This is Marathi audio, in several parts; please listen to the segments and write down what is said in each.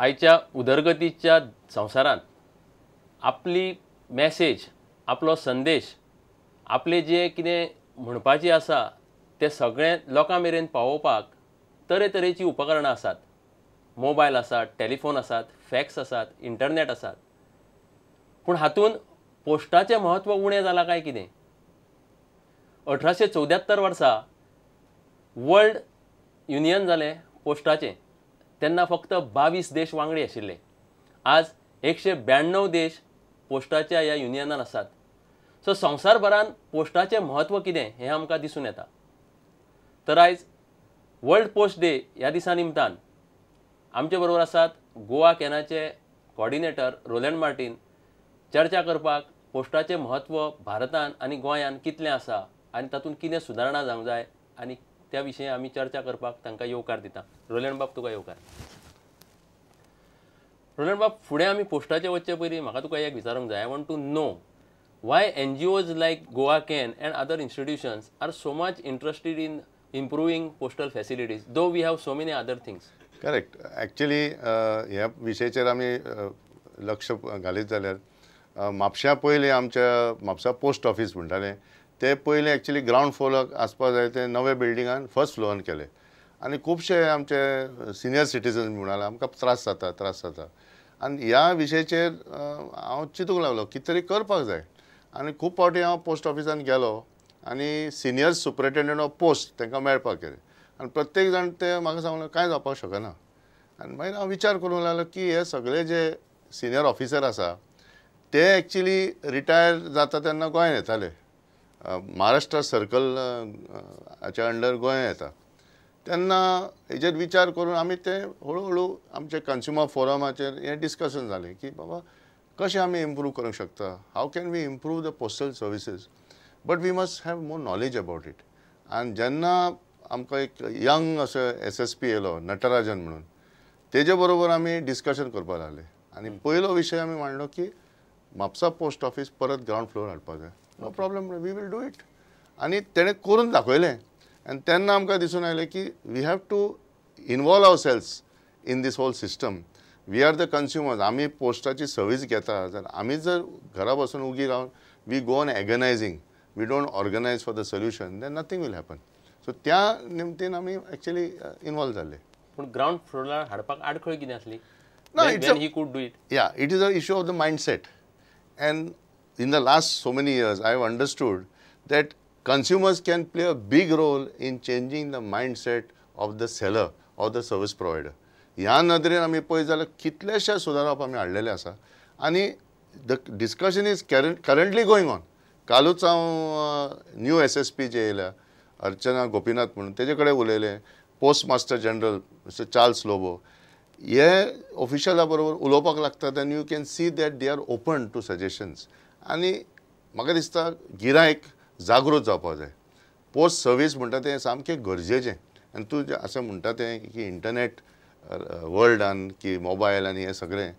आयच्या उदरगतीच्या संवसारांत आपली मॅसेज, आपलो संदेश, आपले जे कितें म्हणपाचें आसा तें सगळें लोकां मेरेन पावोवपाक तरेतरेची उपकरणां आसात. मोबायल आसात, टॅलिफोन आसात, फॅक्स आसात, इंटरनेट आसात. पूण हातूंत पोस्टाचें म्हत्व उणें जालां काय कितें? 1874 वर्सा वर्ल्ड युनियन जालें पोस्टाचें, तेन्ना फक्त 22 देश वांगडी आशिल्ले. आज 192 देश पोस्टाच्या ह्या युनियनान आसात. सो संवसारभरान पोस्टाचें म्हत्व कितें हें आमकां दिसून येता. तर आयज वर्ल्ड पोस्ट डे ह्या दिसा निमतान आमचे बरोबर आसात गोवा कॅनाचे कॉर्डिनेटर रोलंड मार्टीन. चर्चा करपाक पोस्टाचें म्हत्व भारतान आनी गोंयान कितलें आसा आनी तातूंत कितें सुदारणा जावंक जाय आनी त्या विशयी आमी चर्चा करपाक तांकां येवकार दिता. रोलंड बाब, तुका येवकार. रोलंड बाब, फुडें आमी पोस्टाचे वचचे पयलीं म्हाका तुका एक विचारूंक जाय. I want to know why NGOs like Goa can and other institutions are so much interested in improving postal facilities, though we have so many other things. Correct. Actually ह्या विशयाचेर आमी लक्ष घालीत जाल्यार म्हापश्या पयलीं आमच्या म्हापसा पोस्ट ऑफिस म्हणटालें ते पयलीं एक्चुअली ग्रावंड फ्लोराक आसपा जाय ते नवे बिल्डिंगान फर्स्ट फ्लोरान केले आनी खुबशे आमचे सिनियर सिटीजन म्हणून आमकां त्रास जाता आनी ह्या विशयाचेर हांव चिंतूंक लागलो कितें तरी करपाक जाय. आनी खूब फावटी हांव पोस्ट ऑफिसान गेलो आनी सिनियर सुपरिटेंडंट ऑफ पोस्ट तांकां मेळपाक गेले आनी प्रत्येक जाण ते म्हाका सांगलें कांय जावपाक शकना. आनी मागीर हांव विचार करूंक लागलो की हे सगळे जे सिनियर ऑफिसर आसा ते एक्चुअली रिटायर जाता तेन्ना गोंयांत येताले. महाराष्ट्र सर्कल हाच्या अंडर गोंया येता तेन्ना हेजेर विचार करून आमी ते हळू हळू आमचे कन्ज्युमर फोरमाचेर हें डिस्कशन जालें की बाबा कशें आमी इम्प्रूव करूंक शकता. How can we improve the postal services, but we must have more knowledge about it. आनी जेन्ना आमकां एक यंग असो SSP येयलो नटराजन म्हणून तेजे बरोबर आमी डिस्कशन करपाक लागले आनी पयलो विशय आमी मांडलो की म्हापसा पोस्ट ऑफिस परत ग्रावंड फ्लोर हाडपाक जाय. No problem, we will do it. आनी तेणें करून दाखयलें आनी तेन्ना आमकां दिसून आयलें की we have to involve our cells in this whole system. We are the consumers. आमी पोस्टाची सर्वीस घेता जाल्यार आमी जर घरा बसून उगी रावन we go on agonising, we don't organise for the solution, then nothing will happen. So त्या निमतीन आमी एक्चुअली इनवॉल्व जाले. पूण ग्रावंड फ्लोरार हाडपाक आडखळ कितें आसली? No, when he could do it. Yeah, it is an issue of the mindset. And in the last so many years, I have understood that consumers can play a big role in changing the mindset of the seller or the service provider. ह्या नदरेन आमी पळयत जाल्यार कितलेशे सुदारप आमी हाडलेले आसा आनी the discussion is currently going on. कालूच हांव न्यू SSP जे येयल्या अर्चना गोपीनाथ म्हणून तेजे कडेन उलयलें. Post master general mister Charles Lobo हे ऑफिशला बरोबर उलोवपाक लागतात आनी you can see that they are open to suggestions. आनी म्हाका दिसता गिरायक जागृत जावपाक जाय. पोस्ट सर्वीस म्हणटा तें सामकें गरजेचें. आनी तूं अशें म्हणटा तें की इंटरनेट वर्ल्डान की मोबायल आनी हें सगळें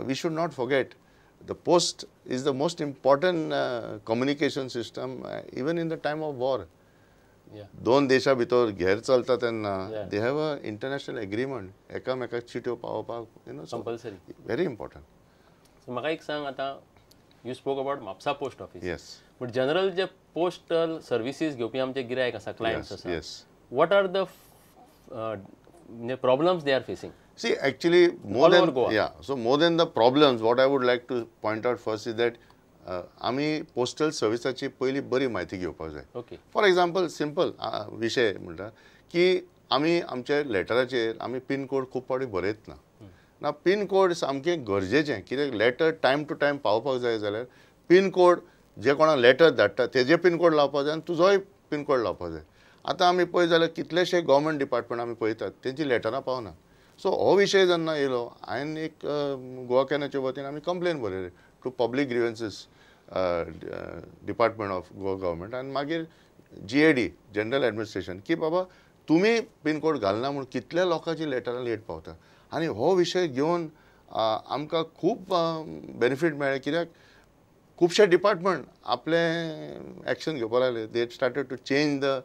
we should not forget the post is the most important communication system even in the time of war. दोन देशां भितर घेर चलता तेन्ना they have a international agreement एकामेकाक चिट्यो पावोवपाक कंपल्सरी, व्हेरी इम्पॉर्टंट. म्हाका एक सांग, आतां you spoke about Mapusa post office. Yes. But general जे पोस्टल सर्विसीस घेवपी आमचे गिरायक आसा, क्लायंट्स आसा, yes. What are the problems they are facing? See, actually, more than the problems, what I would like to point out first is that आमी पोस्टल सर्विसाची पयली बरी म्हायती घेवपाक जाय. ओके. फॉर एग्जाम्पल सिंपल विशय म्हणटा की आमी आमच्या लेटराचेर आमी पिनकोड खूब फावटी बरयत ना. पिनकोड सामकें गरजेचें. कित्याक लेटर टायम टू टायम पावपाक जाय जाल्यार पिनकोड जे कोणाक लेटर धाडटा तेजे पिनकोड लावपाक जाय आनी तुजोय पिनकोड लावपाक जाय. आतां आमी पळयत जाल्यार कितलेशे गव्हर्मेंट डिपार्टमेंट आमी पळयतात तेंची लेटरां पावना. सो हो विशय जेन्ना येयलो हांवें एक गोवा कॅनाच्या वतीन आमी कंप्लेन बरयली to public grievances department of Goa government आनी मागीर GAD जनरल एडमिनिस्ट्रेशन की बाबा तुमी पिनकोड घालना म्हणून कितल्या लोकांची लेटरां लेट पावता आनी हो विशय घेवन आमकां खूब बेनिफीट मेळ्ळे कित्याक खुबशे डिपार्टमेंट आपले एक्शन घेवपाक लागले they started to change the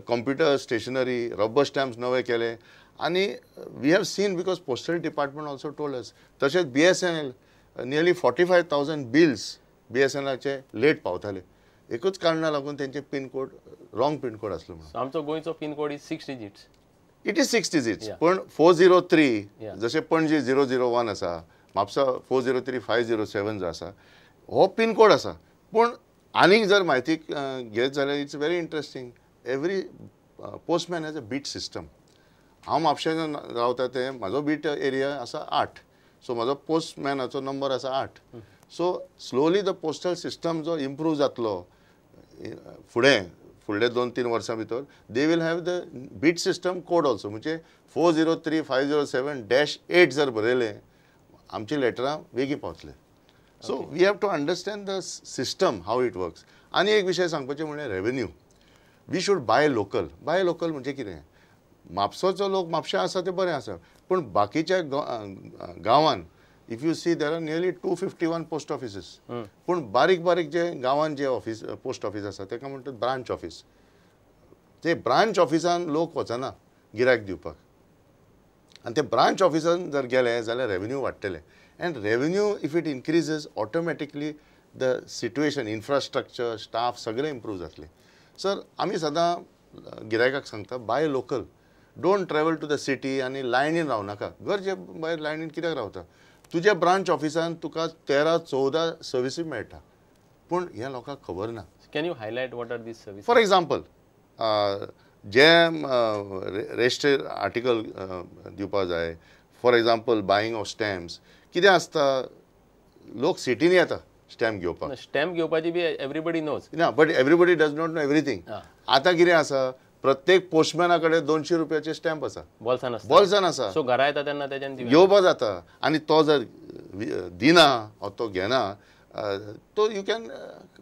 computer stationery rubber stamps नवे केले आनी we have seen because postal department also told us तशेंच BSNL नियरली 45,000 बिल्स BSNLचे लेट पावताले एकूच कारणां लागून तेंचे पिनकोड रॉंग पिनकोड आसलो म्हणून आमचो गोंयचो pincode is 6 digits. It is 6 digits पण 403 Yeah. जशें पणजी 001 आसा म्हापसा 403-507 जो आसा हो पिनकोड आसा पूण आनीक जर म्हायती घेत जाल्यार it's very interesting every postman has a beat system. हांव म्हापशें रावता तें म्हाजो बीट एरिया आसा 8 सो म्हाजो पोस्टमॅनाचो नंबर आसा 8 so slowly the postal system जो इम्प्रूव जातलो फुडले 2-3 वर्सां भितर they will have the beat system code also म्हणजे 403-507-8 जर बरयलें आमची लेटरां वेगळी पावतले. So we have to understand the system how it works. आनी एक विशय सांगपाचें म्हणल्यार revenue we should buy local म्हणजे कितें म्हापसोचो लोक म्हापशा आसा ते बरें आसा पूण बाकीच्या गांवांत if you see there are nearly 251 post offices पूण बारीक बारीक जे गांवांत जे ऑफिस पोस्ट ऑफिस आसा ताका म्हणटात ब्रांच ऑफिस. ते ब्रांच ऑफिसान लोक वचना गिरायक दिवपाक आनी ते ब्रांच ऑफिसान जर गेले जाल्यार रेवेन्यू वाडटले and revenue if it increases automatically the situation infrastructure staff सगळें इम्प्रूव जातले. सर आमी सदां गिरायकाक सांगता buy local don't travel to the city आनी लायनीन रावनाका गरजे भायर लायनीन कित्याक रावता तुज्या ब्रांच ऑफिसान तुका 13-14 सर्विसी मेळटा पूण हे लोकांक खबर ना. Can you highlight what are these service? For example जे रेजिस्टर आर्टिकल दिवपा जाय for example buying of stamps कितें आसता लोक सिटीन येता स्टॅम्प घेवपाक स्टॅम्प घेवपाची बी एवरीबडी नोज ना but everybody does not know everything. आतां कितें आसा प्रत्येक पोस्टमॅना कडेन 200 रुपयाचे स्टॅम्प आसा बॉल्सान आसा सो घरा येता तेन्ना तेच्यान येवपा जाता आनी तो जर दिना वा तो घेना तो you can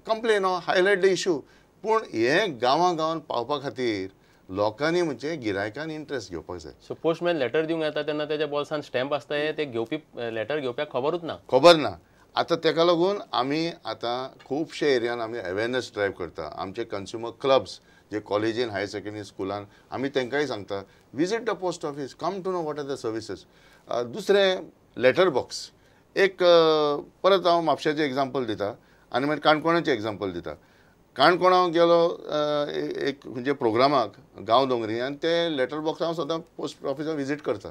complain or highlight the issue. पूण हे गांवांत पावपा खातीर लोकांनी म्हणजे गिरायकांनी इंट्रस्ट घेवपाक जाय. सो पोस्टमॅन लेटर दिवंक येता तेन्ना तेच्या बॉल्सान स्टॅम्प आसता हे ते घेवपी लेटर घेवप्याक खबर ना. आतां ताका लागून आमी आतां खुबशे एरियान आमी अवेरनस ड्रायव्ह करता. आमचे कन्झ्युमर क्लब्स जे कॉलेजीन हायर सेकंडरी स्कुलान आमी तांकांय सांगता visit the post office come to know what are the services. दुसरें लेटर बॉक्स एक परत हांव म्हापशाचें एग्जाम्पल दिता आनी मागीर काणकोणाचें एग्जाम्पल दिता. काणकोणा गेलो एक म्हणजे प्रोग्रामाक गांव दोंगरी आनी ते लेटर बॉक्स हांव सदां पोस्ट ऑफिसाक विजीट करता.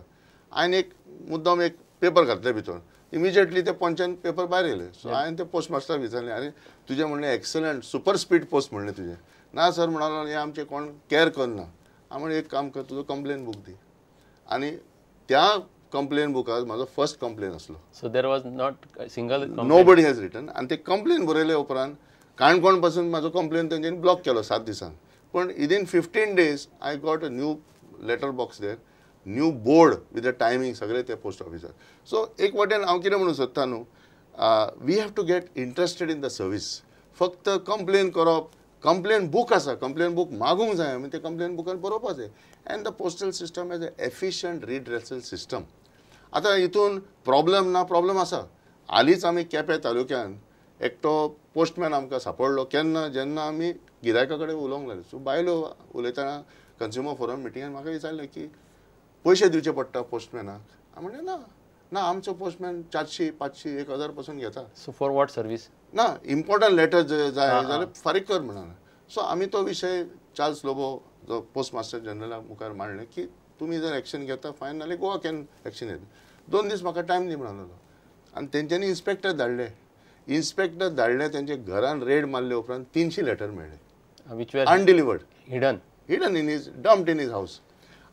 हांवें एक मुद्दम एक पेपर घातले भितर इमिजिएटली ते पंचान पेपर भायर येयले. सो हांवें ते पोस्ट मास्टराक विचारलें अरे तुजें म्हणलें एक्सलंट सुपर स्पीड पोस्ट म्हणलें तुजें. ना सर म्हणालो हे आमचे कोण केअर करना. हांव म्हणलें एक काम कर तुजो कंप्लेन बूक दी आनी त्या कंप्लेन बुकाक म्हाजो फर्स्ट कंप्लेन आसलो. So there was not single nobody has written आनी ते कंप्लेन बरयले उपरांत काणकोण पासून म्हाजो कंप्लेन तेंच्यांनी ब्लॉक केलो 7 दिसांक. पूण within 15 days I got a new letter box there new board with the timing सगळे ते पोस्ट ऑफिसार. सो एक वाटेन हांव कितें म्हणूं सोदता न्हू we have to get interested in the service. फक्त कंप्लेन करप कंप्लेन बूक आसा कंप्लेन बूक मागूंक जाय आमी ते कंप्लेन बुकान बरोवपा जाय and the postal system as a efficient redressal system. आतां हितून प्रॉब्लम आसा. हालींच आमी केपें तालुक्यान एकटो पोस्टमॅन आमकां सांपडलो जेन्ना आमी गिरायका कडेन उलोवंक लागले. सो बायलो उलयतना कन्झ्युमर फोरम मिटिंगान म्हाका विचारलें की पयशे दिवचे पडटा पोस्टमॅनाक. हांव म्हणलें ना आमचो पोस्टमॅन 400-500 1000 पासून घेता. So for what service? ना इम्पॉर्टंट लेटर जाय जाल्यार फारीक कर म्हणून. सो आमी तो विशय चार्ल्स लोबो जो पोस्ट मास्टर जनरला मुखार मांडलें की तुमी जर एक्शन घेता फायन नाल्यार गोवा कॅन एक्शन घेता. 2 दीस म्हाका टायम दी म्हणलो आनी तेंच्यांनी इन्स्पेक्टर धाडले तेंचे घरान रेड मारले उपरांत 300 लेटर मेळ्ळे which were undelivered hidden in his dumped in his house.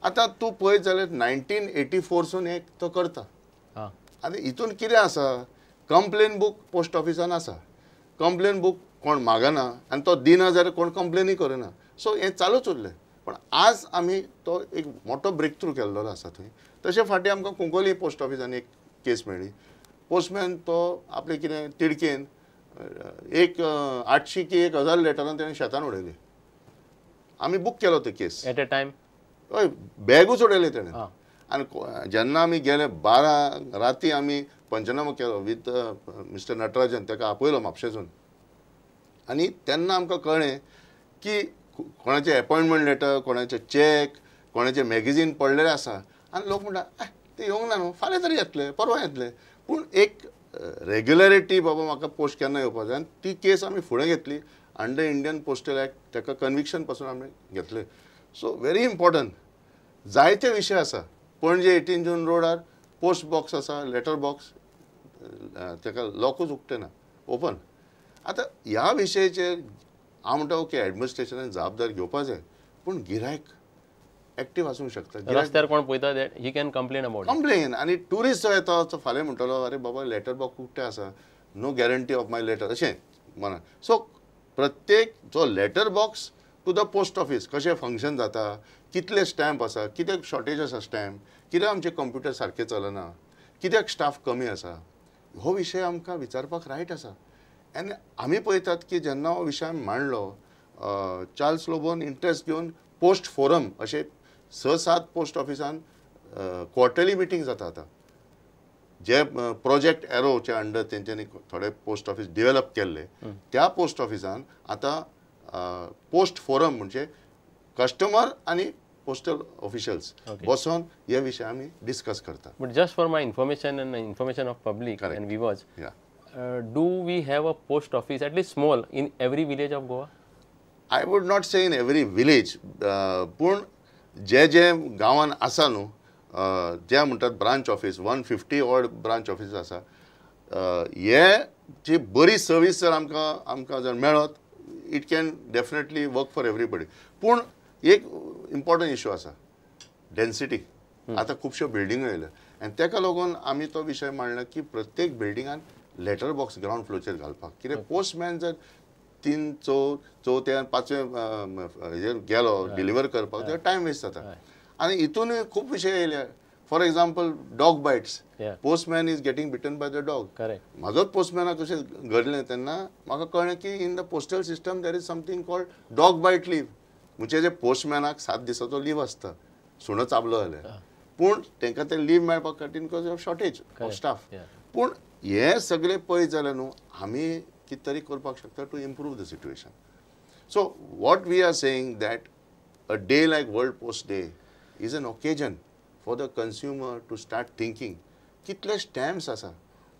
आतां तूं पळयत जाल्यार 1984 सून एक तो करता. आनी हितून कितें आसा कंप्लेन बूक पोस्ट ऑफिसान आसा कंप्लेन बूक कोण मागना आनी तो दिना जाल्यार कोण कंप्लेनूय करना. सो हें चालूच उरलें. पण आज आमी तो एक मोठो ब्रेक थ्रू केल्लो आसा थंय. तशें फाटीं आमकां कुंकोली पोस्ट ऑफिसान एक केस मेळ्ळी. पोस्टमॅन तो आपले कितें तिडकेन एक 800 की 1000 लेटरां तेणें शेतान उडयली. आमी बूक केलो तो केस एट अ टायम हय बॅगूच उडयलें तेणें आं. आनी जेन्ना आमी गेले 12 राती आमी पंचनामो केलो विथ मिस्टर नटराजन ताका आपयलो म्हापशेंसून आनी तेन्ना आमकां कळ्ळें की कोणाचें एपॉयंटमेंट लेटर कोणाचें चॅक कोणाचें मॅगझीन पडलेलें आसा आनी लोक म्हणटा ते येवंक ना न्हू फाल्यां तरी येतले परवां येतले पूण एक रेग्युलरिटी बाबा म्हाका पोस्ट केन्ना येवपाक जाय आनी ती केस आमी फुडें घेतली अंडर इंडियन पोस्टल एक्ट ताका कन्विक्शन पासून आमी घेतले सो व्हेरी इम्पॉर्टंट जायते विशय आसा पणजे 18 जून रोडार पोस्ट बॉक्स आसा लेटर बॉक्स ताका लॉकूच उक्ते ना ओपन आतां ह्या विशयाचेर हांव म्हणटा ओके एडमिनिस्ट्रेशनान जबाबदारी घेवपाक जाय पूण गिरायक एक्टीव आसूंक शकता रस्त्यार कोण पळयता that he can complain about complain आनी ट्युरिस्ट जो येता तो फाल्यां म्हणटलो अरे बाबा लेटर बॉक्स उक्ते आसा no guarantee of my letter अशें म्हणा सो प्रत्येक जो letter box to the post office कशें फंक्शन जाता कितले स्टॅम्प आसा कित्याक शॉर्टेज आसा स्टॅम्प कित्याक आमचे कंप्युटर सारके चलना कित्याक स्टाफ कमी आसा हो विशय आमकां विचारपाक रायट आसा आनी आमी पळयतात की जेन्ना हो विशय मांडलो चार्ल्स लोबोन इंट्रस्ट घेवन पोस्ट फोरम अशे 6-7 पोस्ट ऑफिसान क्वॉर्टरली मिटींग जाता आतां जे प्रोजेक्ट एरोचे अंडर तेंच्यांनी थोडे पोस्ट ऑफीस डेव्हलप केल्ले त्या पोस्ट ऑफिसान आतां पोस्ट फोरम म्हणजे कस्टमर आनी पोस्टल ऑफिशियल्स बसोन हे विशय आमी डिस्कस करता but just for my information and information of public and viewers do we have a post office at least small in every village of Goa I would not say in every village पूण जे जे गांवान आसा न्हू जे म्हणटात branch office 150 odd branch office आसा हे जी बरी सर्वीस जर आमकां जर मेळत it can definitely work for everybody पूण एक इम्पॉर्टंट इशू आसा डेन्सिटी आतां खुबश्यो बिल्डिंगो येयल्यो आनी ताका लागून आमी तो विशय मांडला की प्रत्येक बिल्डिंगान लेटर बॉक्स ग्रावंड फ्लोचेर घालपाक कित्याक पोस्टमॅन जर 3 चवथ्यान 5व्या हेजेर गेलो डिलिव्हर करपाक तेका टायम वेस्ट जाता आनी हितूनय खूब विशय येयल्या for example dog bites postman is getting bitten by the dog म्हाजोच पोस्टमॅनाक तशें घडलें तेन्ना म्हाका कळ्ळें की in the postal system there is something called dog bite leave म्हणजे जे पोस्टमॅनाक 7 दिसाचो लीव आसता सुणो चाबलो जाल्यार पूण तांकां ते लीव मेळपाक कठीण because of shortage of staff पूण हे सगळे पळयत जाल्यार न्हू आमी कितें तरी करपाक शकता to improve the situation so what we are saying that a day like world post day is an occasion for the consumer to start thinking कितले स्टॅम्प्स आसा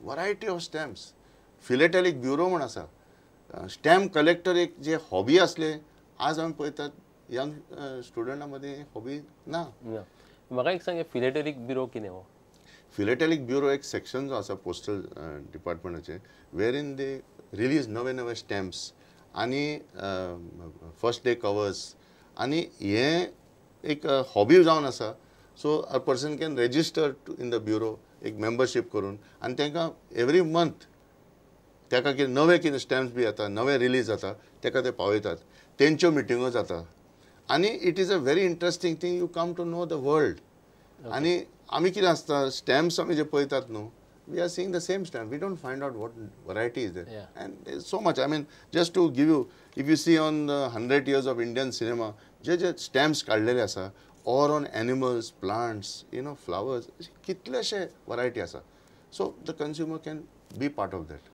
variety of stamps philatelic bureau म्हण आसा स्टॅम्प कलेक्टर एक जे हॉबी आसले आज आमी पळयतात यंग स्टुडंटा मदीं हॉबी ना म्हाका एक सांग फिलेटॅलीक ब्युरो कितें हो फिलेटॅलीक ब्युरो एक सेक्शन जो आसा पोस्टल डिपार्टमेंटाचे वेर इन दे रिलीज नवे नवे स्टॅम्प्स आनी फर्स्ट डे कवर्स आनी हे एक हॉबी जावन आसा so a person can register in the bureau एक मेंबरशीप करून आनी तांकां एवरी मंथ ताका कितें नवे कितें स्टॅम्प्स बी येता नवे रिलीज जाता ताका ते पावयतात तेंच्यो मिटिंगो जाता आनी it is a very interesting thing you come to know the world आनी आमी कितें आसता स्टॅम्प्स आमी जे पळयतात न्हू we are seeing the same stamp we don't find out what variety is there and so much I mean just to give you if you see on the 100 years of Indian cinema जे जे स्टॅम्प्स काडलेले आसा or on animals plants you know flowers कितलेशे वरायटी आसा so the consumer can be part of that